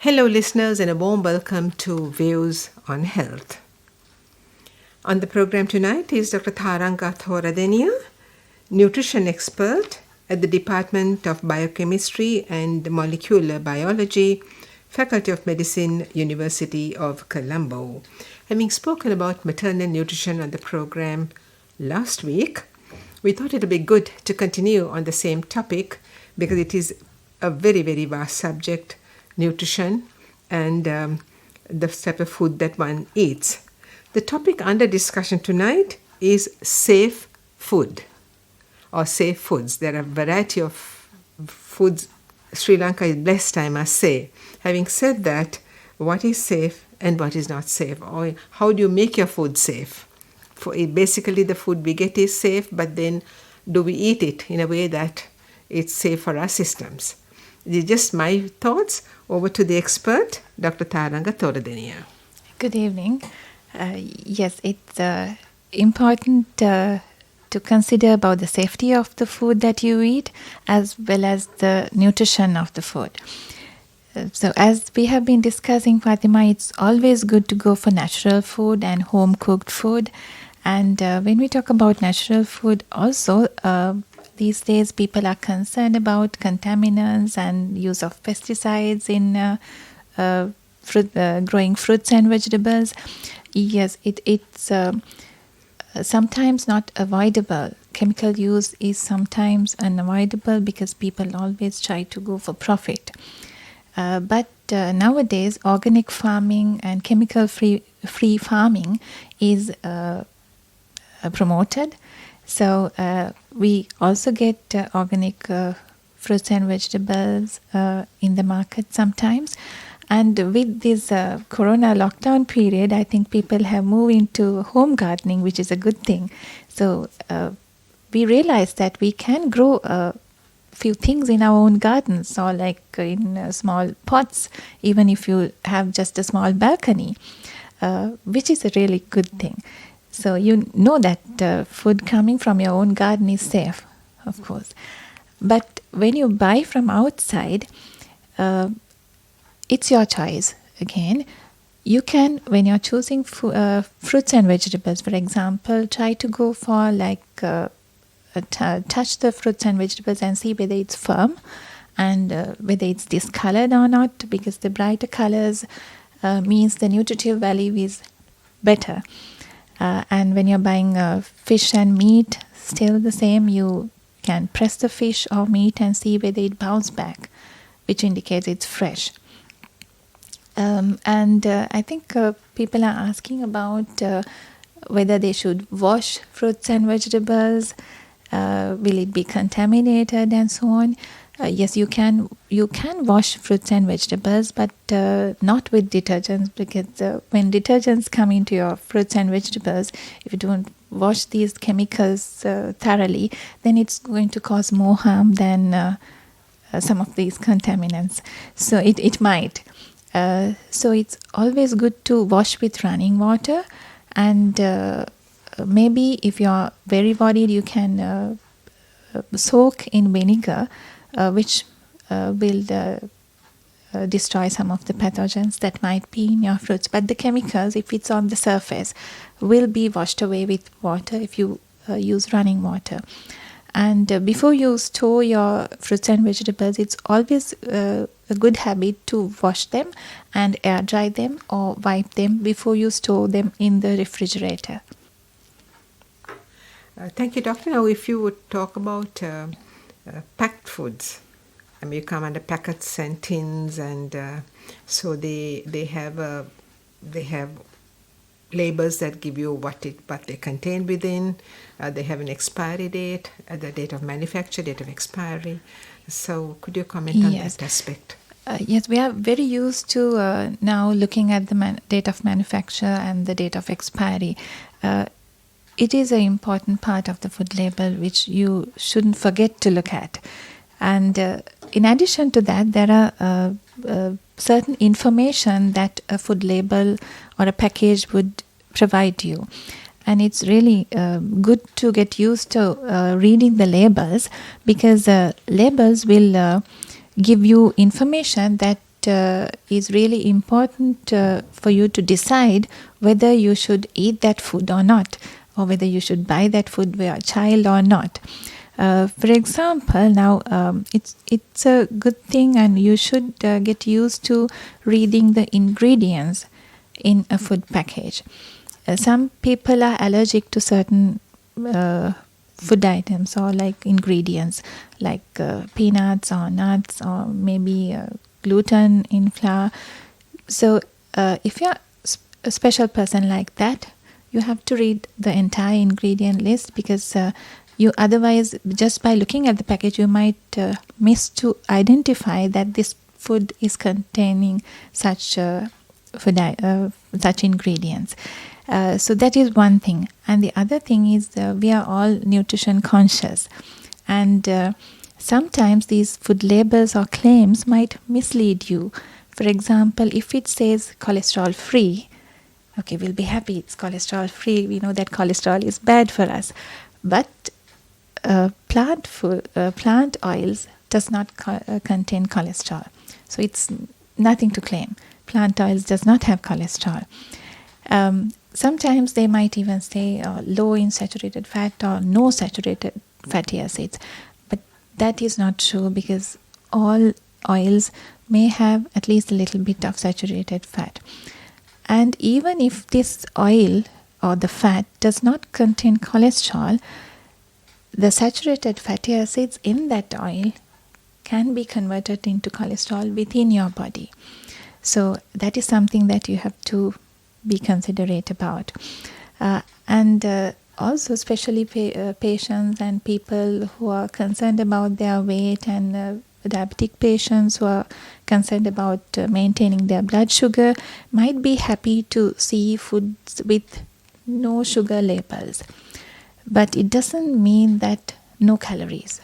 Hello, listeners, and a warm welcome to Views on Health. On the program tonight is Dr. Tharanga Thoradeniya, nutrition expert at the Department of Biochemistry and Molecular Biology, Faculty of Medicine, University of Colombo. Having spoken about maternal nutrition on the program last week, we thought it would be good to continue on the same topic because it is a very, very vast subject, nutrition and the type of food that one eats. The topic under discussion tonight is safe food or safe foods. There are a variety of foods. Sri Lanka is blessed, I must say. Having said that, what is safe and what is not safe? Or how do you make your food safe? Basically, the food we get is safe, but then do we eat it in a way that it's safe for our systems? These are just my thoughts. Over to the expert, Dr. Tharanga Thoradeniya. Good evening. Yes, it's important to consider about the safety of the food that you eat as well as the nutrition of the food. So as we have been discussing, Fatima, it's always good to go for natural food and home-cooked food. And when we talk about natural food also, these days people are concerned about contaminants and use of pesticides in growing fruits and vegetables. Yes, it's sometimes not avoidable. Chemical use is sometimes unavoidable because people always try to go for profit. But nowadays, organic farming and chemical-free farming is promoted. So we also get organic fruits and vegetables in the market sometimes. And with this corona lockdown period, I think people have moved into home gardening, which is a good thing. So we realized that we can grow a few things in our own gardens or like in small pots, even if you have just a small balcony, which is a really good thing. So you know that food coming from your own garden is safe, of course. But when you buy from outside, it's your choice. Again, you can, when you're choosing fruits and vegetables, for example, try to go for like touch the fruits and vegetables and see whether it's firm and whether it's discolored or not, because the brighter colors means the nutritive value is better. And when you're buying fish and meat, still the same, you can press the fish or meat and see whether it bounces back, which indicates it's fresh. And I think people are asking about whether they should wash fruits and vegetables, will it be contaminated and so on. Yes, you can wash fruits and vegetables, but not with detergents, because when detergents come into your fruits and vegetables, if you don't wash these chemicals thoroughly, then it's going to cause more harm than some of these contaminants. So it might. So it's always good to wash with running water, and maybe if you're very worried, you can soak in vinegar, which will destroy some of the pathogens that might be in your fruits. But the chemicals, if it's on the surface, will be washed away with water if you use running water. And before you store your fruits and vegetables, it's always a good habit to wash them and air dry them or wipe them before you store them in the refrigerator. Thank you, Doctor. Now, if you would talk about packed foods, I mean, you come under packets and tins, and so they have labels that give you what they contain within. They have an expiry date, the date of manufacture, date of expiry. So could you comment on that aspect? Yes, we are very used to now looking at the date of manufacture and the date of expiry. It is an important part of the food label which you shouldn't forget to look at. And in addition to that, there are certain information that a food label or a package would provide you. And it's really good to get used to reading the labels, because labels will give you information that is really important for you to decide whether you should eat that food or not, or whether you should buy that food for your child or not. For example, now it's a good thing, and you should get used to reading the ingredients in a food package. Some people are allergic to certain food items or like ingredients, like peanuts or nuts or maybe gluten in flour. So if you're a special person like that, you have to read the entire ingredient list, because you otherwise, just by looking at the package, you might miss to identify that this food is containing such such ingredients. So that is one thing. And the other thing is we are all nutrition conscious, and sometimes these food labels or claims might mislead you. For example, if it says cholesterol free, okay, we'll be happy it's cholesterol free. We know that cholesterol is bad for us. But plant oils does not contain cholesterol. So it's nothing to claim. Plant oils does not have cholesterol. Sometimes they might even say low in saturated fat or no saturated fatty acids. But that is not true, because all oils may have at least a little bit of saturated fat. And even if this oil or the fat does not contain cholesterol, the saturated fatty acids in that oil can be converted into cholesterol within your body. So that is something that you have to be considerate about. And also, especially patients and people who are concerned about their weight, and diabetic patients who are concerned about maintaining their blood sugar, might be happy to see foods with no sugar labels. But it doesn't mean that no calories.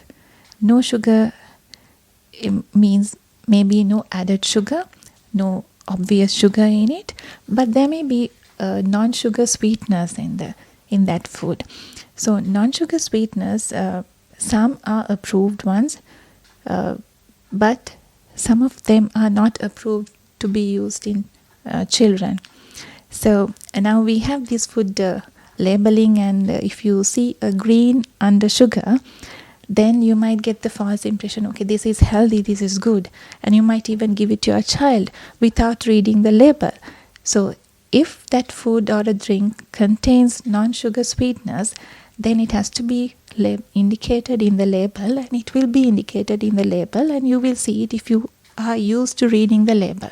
No sugar means maybe no added sugar, no obvious sugar in it, but there may be non-sugar sweeteners in that food. So non-sugar sweeteners, some are approved ones, but some of them are not approved to be used in children. So now we have this food labeling, and if you see a green under sugar, then you might get the false impression, okay, this is healthy, this is good, and you might even give it to your child without reading the label. So if that food or a drink contains non-sugar sweeteners, then it has to be indicated in the label, and it will be indicated in the label, and you will see it if you are used to reading the label.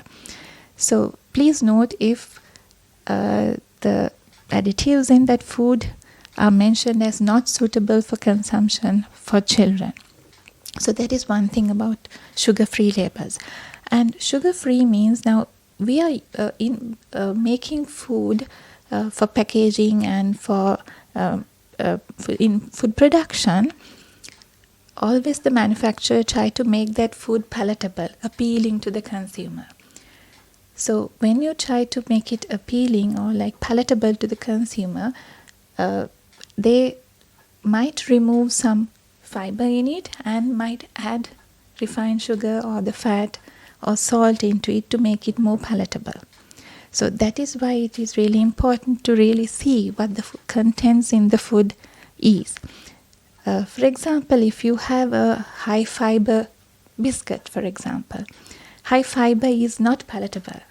So please note if the additives in that food are mentioned as not suitable for consumption for children. So that is one thing about sugar-free labels. And sugar-free means, now we are making food for packaging and for in food production. Always the manufacturer try to make that food palatable, appealing to the consumer. So when you try to make it appealing or like palatable to the consumer, they might remove some fiber in it and might add refined sugar or the fat or salt into it to make it more palatable. So that is why it is really important to really see what the contents in the food is. For example, if you have a high fiber biscuit, for example, high fiber is not palatable.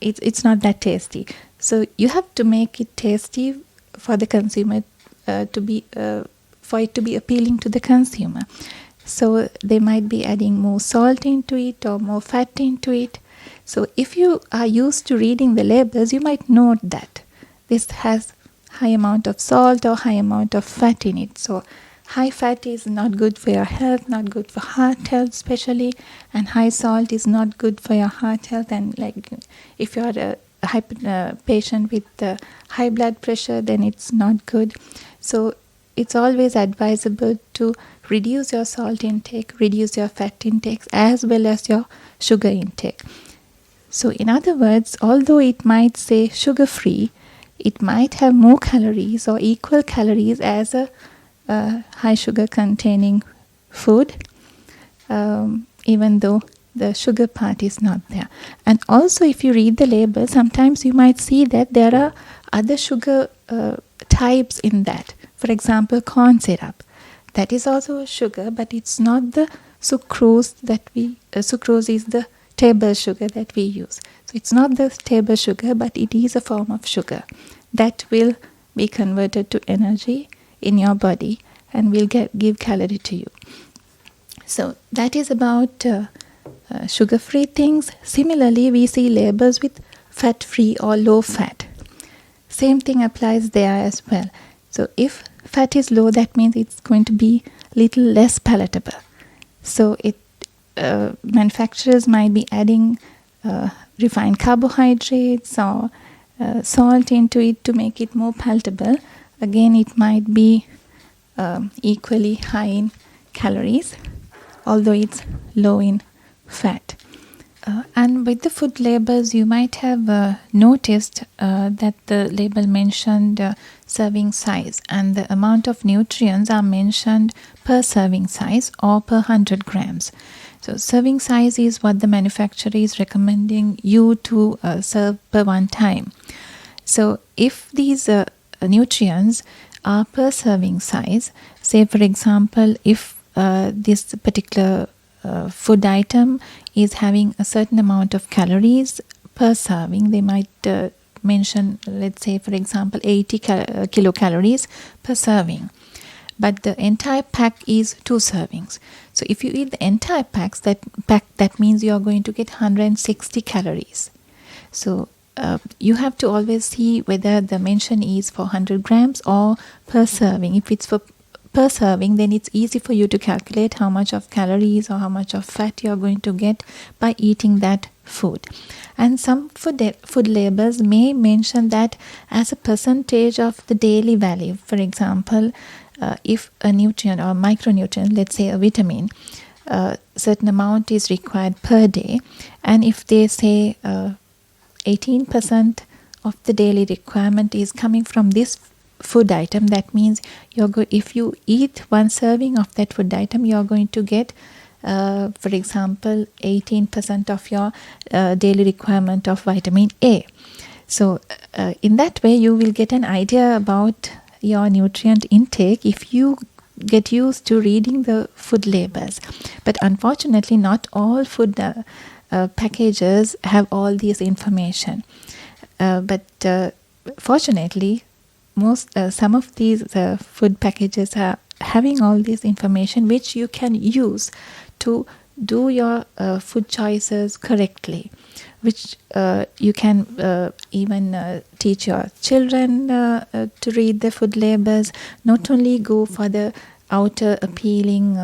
It's not that tasty. So you have to make it tasty for the consumer for it to be appealing to the consumer. So they might be adding more salt into it or more fat into it. So if you are used to reading the labels, you might note that this has high amount of salt or high amount of fat in it. So high fat is not good for your health, not good for heart health especially, and high salt is not good for your heart health. And like if you are a patient with high blood pressure, then it's not good. So it's always advisable to reduce your salt intake, reduce your fat intake, as well as your sugar intake. So in other words, although it might say sugar-free, it might have more calories or equal calories as a high sugar containing food, even though the sugar part is not there. And also, if you read the label, sometimes you might see that there are other sugar types in that. For example, corn syrup. That is also a sugar, but it's not the sucrose that sucrose is the table sugar that we use. So it's not the table sugar, but it is a form of sugar that will be converted to energy in your body and will give calorie to you. So that is about sugar-free things. Similarly, we see labels with fat-free or low fat. Same thing applies there as well. So if fat is low, that means it's going to be little less palatable. So manufacturers might be adding refined carbohydrates or salt into it to make it more palatable. Again, it might be equally high in calories, although it's low in fat. And with the food labels, you might have noticed that the label mentioned serving size, and the amount of nutrients are mentioned per serving size or per 100 grams. So serving size is what the manufacturer is recommending you to serve per one time. So if these nutrients are per serving size, say for example, if this particular food item is having a certain amount of calories per serving, they might mention, let's say for example, 80 kilocalories per serving. But the entire pack is 2 servings. So if you eat the entire pack, that means you are going to get 160 calories. So you have to always see whether the mention is for 100 grams or per serving. If it's for per serving, then it's easy for you to calculate how much of calories or how much of fat you're going to get by eating that food. And some food labels may mention that as a percentage of the daily value. For example, if a nutrient or micronutrient, let's say a vitamin, certain amount is required per day, and if they say 18% of the daily requirement is coming from this food item, that means if you eat one serving of that food item, you're going to get, for example, 18% of your daily requirement of vitamin A. So in that way, you will get an idea about your nutrient intake if you get used to reading the food labels. But unfortunately, not all food packages have all this information. But fortunately, some of these food packages are having all this information which you can use to do your food choices correctly, which you can even teach your children to read the food labels. Not only go for the outer appealing,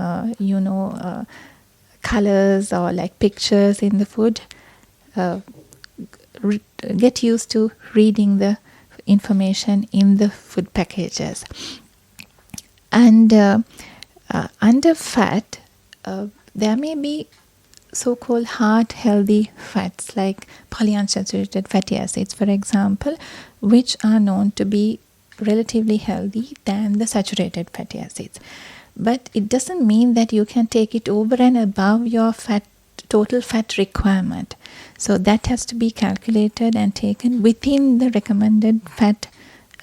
colors or like pictures in the food. Get used to reading the information in the food packages. And under fat, there may be so-called heart-healthy fats like polyunsaturated fatty acids, for example, which are known to be relatively healthy than the saturated fatty acids. But it doesn't mean that you can take it over and above your total fat requirement. So that has to be calculated and taken within the recommended fat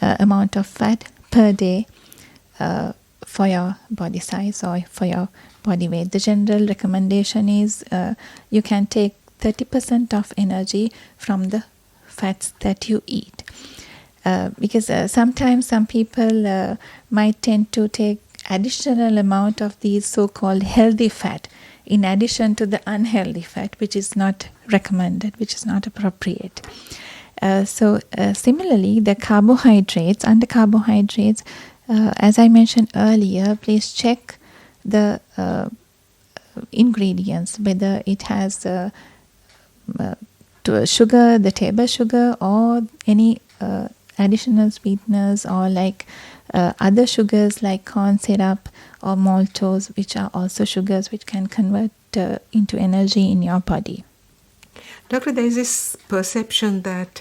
amount of fat per day for your body size or for your body weight. The general recommendation is you can take 30% of energy from the fats that you eat. Because sometimes some people might tend to take additional amount of these so-called healthy fat in addition to the unhealthy fat, which is not recommended, which is not appropriate. So similarly, the carbohydrates, under carbohydrates, as I mentioned earlier, please check the ingredients, whether it has sugar, the table sugar, or any additional sweeteners, or like other sugars like corn syrup or maltose, which are also sugars which can convert into energy in your body. Doctor, there is this perception that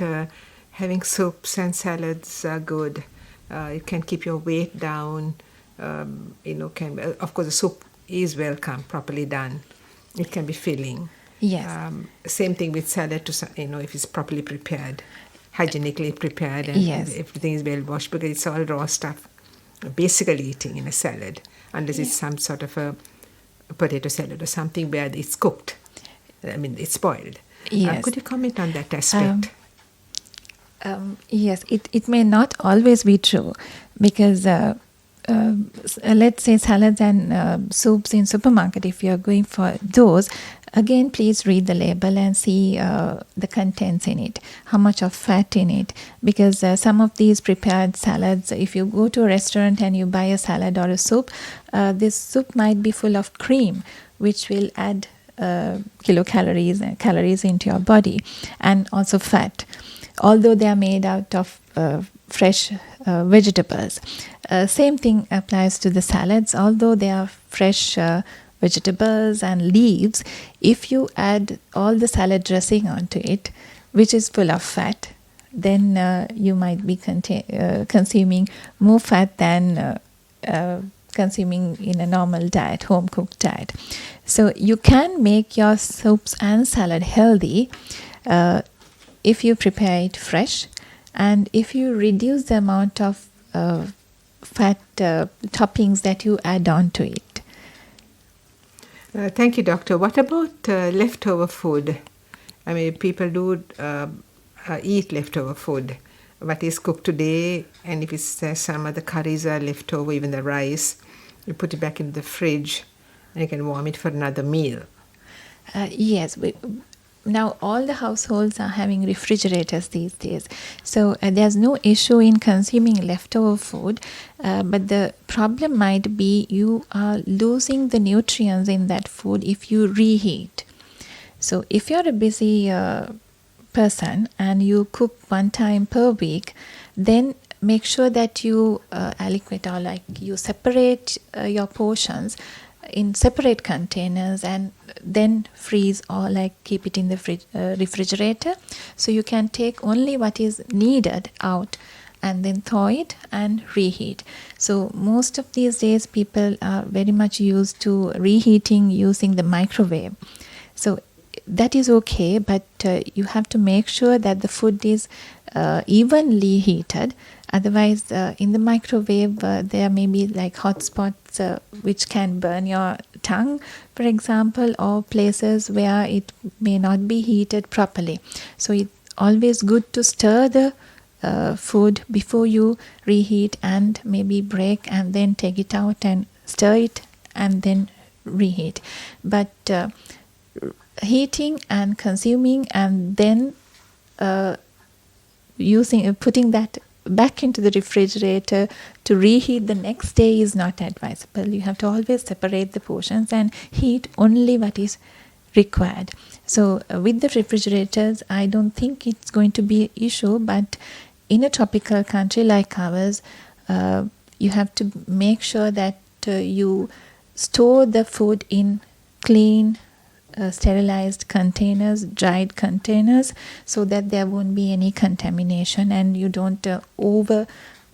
having soups and salads are good. It can keep your weight down. Of course, the soup is welcome, properly done. It can be filling. Yes. Same thing with salad, if it's properly prepared, hygienically prepared, and Yes. everything is well washed, because it's all raw stuff, basically eating in a salad, unless it's some sort of a potato salad or something where it's cooked. I mean, it's spoiled. Yes. Could you comment on that aspect? Yes, it may not always be true, because let's say salads and soups in supermarket, if you're going for those, again, please read the label and see the contents in it, how much of fat in it, because some of these prepared salads, if you go to a restaurant and you buy a salad or a soup, this soup might be full of cream, which will add kilocalories and calories into your body, and also fat, although they are made out of fresh vegetables. Same thing applies to the salads, although they are fresh vegetables and leaves. If you add all the salad dressing onto it, which is full of fat, then you might be consuming more fat than consuming in a normal diet, home cooked diet. So you can make your soups and salad healthy if you prepare it fresh, and if you reduce the amount of fat toppings that you add on to it. Thank you, Doctor. What about leftover food? I mean, people do eat leftover food. What is cooked today, and if it's some other curries are left over, even the rice, you put it back in the fridge and you can warm it for another meal. Yes, now all the households are having refrigerators these days, so there's no issue in consuming leftover food, but the problem might be you are losing the nutrients in that food if you reheat. So if you're a busy person and you cook one time per week, then make sure that you allocate, or like you separate your portions in separate containers and then freeze or like keep it in the refrigerator, so you can take only what is needed out and then thaw it and reheat. So most of these days people are very much used to reheating using the microwave. So that is okay, but you have to make sure that the food is evenly heated. Otherwise, in the microwave, there may be like hot spots which can burn your tongue, for example, or places where it may not be heated properly. So it's always good to stir the food before you reheat, and maybe break and then take it out and stir it and then reheat. But heating and consuming and then putting that back into the refrigerator to reheat the next day is not advisable. You have to always separate the portions and heat only what is required. So with the refrigerators, I don't think it's going to be an issue, but in a tropical country like ours, you have to make sure that you store the food in clean, sterilized containers, dried containers, so that there won't be any contamination, and you don't over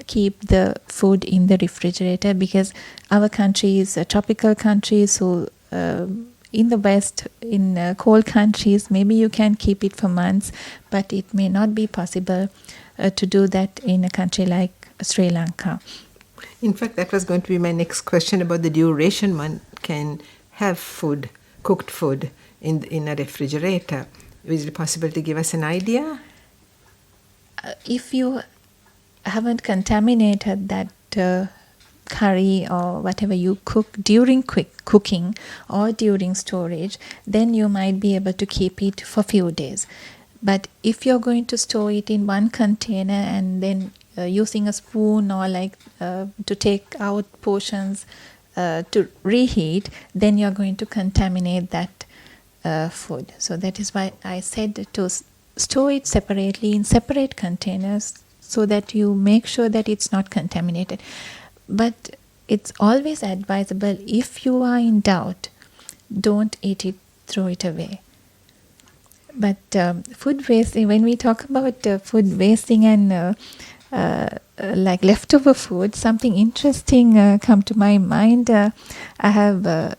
keep the food in the refrigerator, because our country is a tropical country. So in the West, in cold countries, maybe you can keep it for months, but it may not be possible to do that in a country like Sri Lanka. In fact, that was going to be my next question about the duration one can have food, cooked food in a refrigerator. Is it possible to give us an idea? If you haven't contaminated that curry or whatever you cook during quick cooking or during storage, then you might be able to keep it for few days. But if you're going to store it in one container and then using a spoon or like to take out portions to reheat, then you're going to contaminate that food. So that is why I said to store it separately in separate containers, so that you make sure that it's not contaminated. But it's always advisable, if you are in doubt, don't eat it, throw it away. But food wasting, when we talk about food wasting and like leftover food, something interesting come to my mind. I have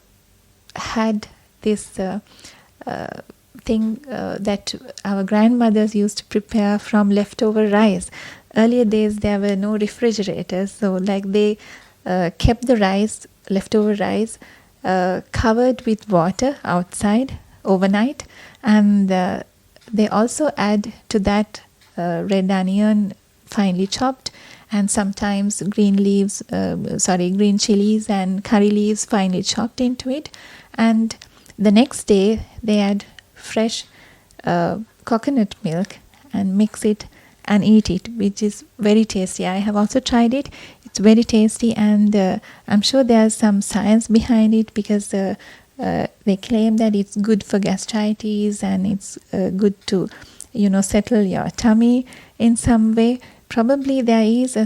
had this thing that our grandmothers used to prepare from leftover rice. Earlier days there were no refrigerators, so like they kept the rice, leftover rice, covered with water outside overnight, and they also add to that red onion finely chopped, and sometimes green chilies and curry leaves finely chopped into it. And the next day they add fresh coconut milk and mix it and eat it, which is very tasty. I have also tried it. It's very tasty, and I'm sure there's some science behind it, because they claim that it's good for gastritis and it's good to, settle your tummy in some way. Probably there is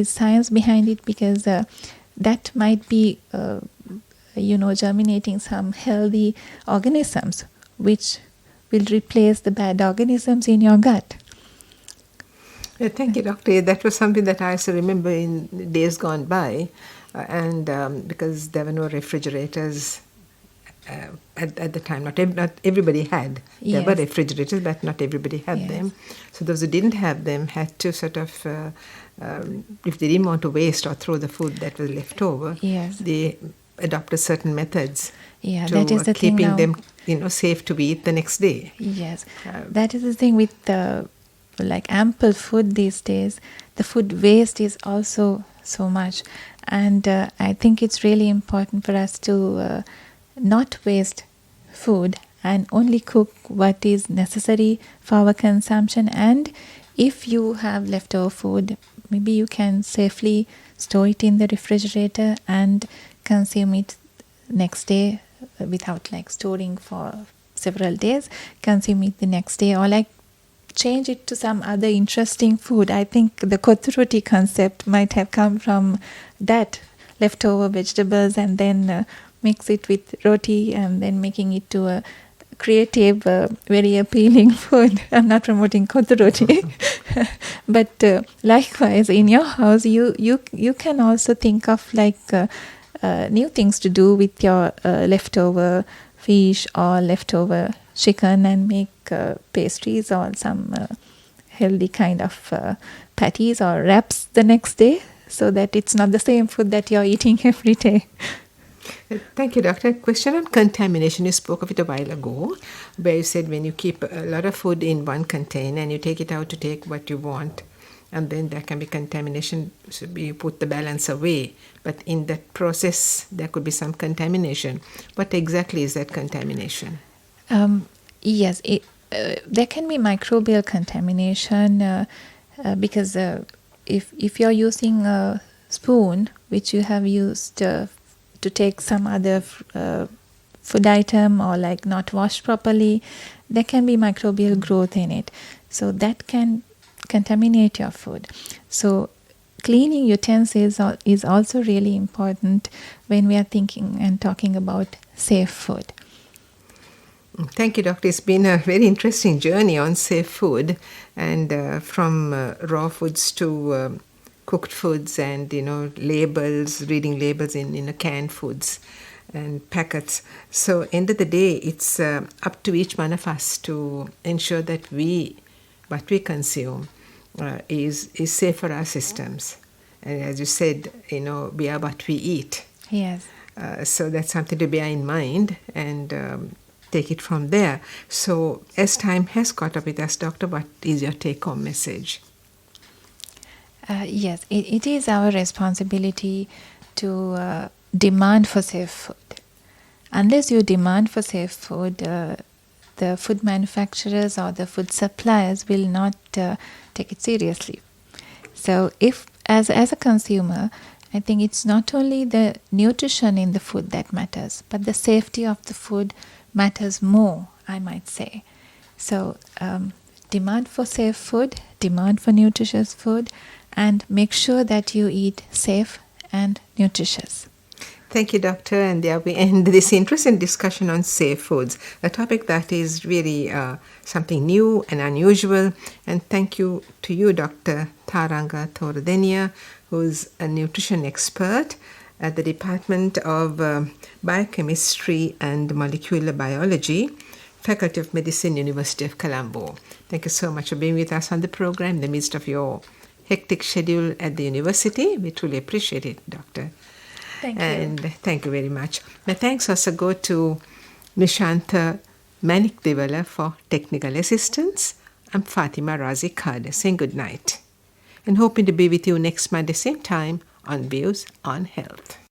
science behind it, because that might be germinating some healthy organisms which will replace the bad organisms in your gut. Thank you, Doctor. That was something that I also remember in days gone by, and because there were no refrigerators at the time. Not everybody had. There were refrigerators, but not everybody had them. So those who didn't have them had to sort of, if they didn't want to waste or throw the food that was left over, they adopted certain methods to that is the keeping thing them, safe to eat the next day. Yes, that is the thing with like ample food these days. The food waste is also so much, and I think it's really important for us to not waste food and only cook what is necessary for our consumption. And if you have leftover food, maybe you can safely store it in the refrigerator and consume it next day without like storing for several days. Consume it the next day, or like change it to some other interesting food. I think the kothuroti concept might have come from that, leftover vegetables and then mix it with roti and then making it to a creative, very appealing food. I'm not promoting kothuroti, but likewise in your house you can also think of like new things to do with your leftover fish or leftover chicken and make pastries or some healthy kind of patties or wraps the next day, so that it's not the same food that you're eating every day. Thank you, Doctor. Question on contamination. You spoke of it a while ago, where you said when you keep a lot of food in one container and you take it out to take what you want, and then there can be contamination, so you put the balance away. But in that process, there could be some contamination. What exactly is that contamination? Yes, there can be microbial contamination because if you're using a spoon which you have used to take some other food item or like not washed properly, there can be microbial growth in it. So that can contaminate your food. So cleaning utensils is also really important when we are thinking and talking about safe food. Thank you, Doctor. It's been a very interesting journey on safe food, and from raw foods to cooked foods, and labels, reading labels in canned foods and packets. So end of the day, it's up to each one of us to ensure that what we consume is safe for our systems. And as you said, we are what we eat. Yes. So that's something to bear in mind, and take it from there. So as time has caught up with us, Doctor, what is your take-home message? Yes, it is our responsibility to demand for safe food. Unless you demand for safe food, the food manufacturers or the food suppliers will not take it seriously. So if, as a consumer, I think it's not only the nutrition in the food that matters, but the safety of the food matters more, I might say. So demand for safe food, demand for nutritious food, and make sure that you eat safe and nutritious. Thank you, Doctor. And there we end this interesting discussion on safe foods, a topic that is really something new and unusual. And thank you to you, Dr. Tharanga Thoradeniya, who's a nutrition expert at the Department of Biochemistry and Molecular Biology, Faculty of Medicine, University of Colombo. Thank you so much for being with us on the program in the midst of your hectic schedule at the university. We truly appreciate it, Doctor. Thank you. And thank you very much. My thanks also go to Nishanta Manikdevala for technical assistance. I'm Fatima Razi Khader saying good night and hoping to be with you next Monday same time on Views on Health.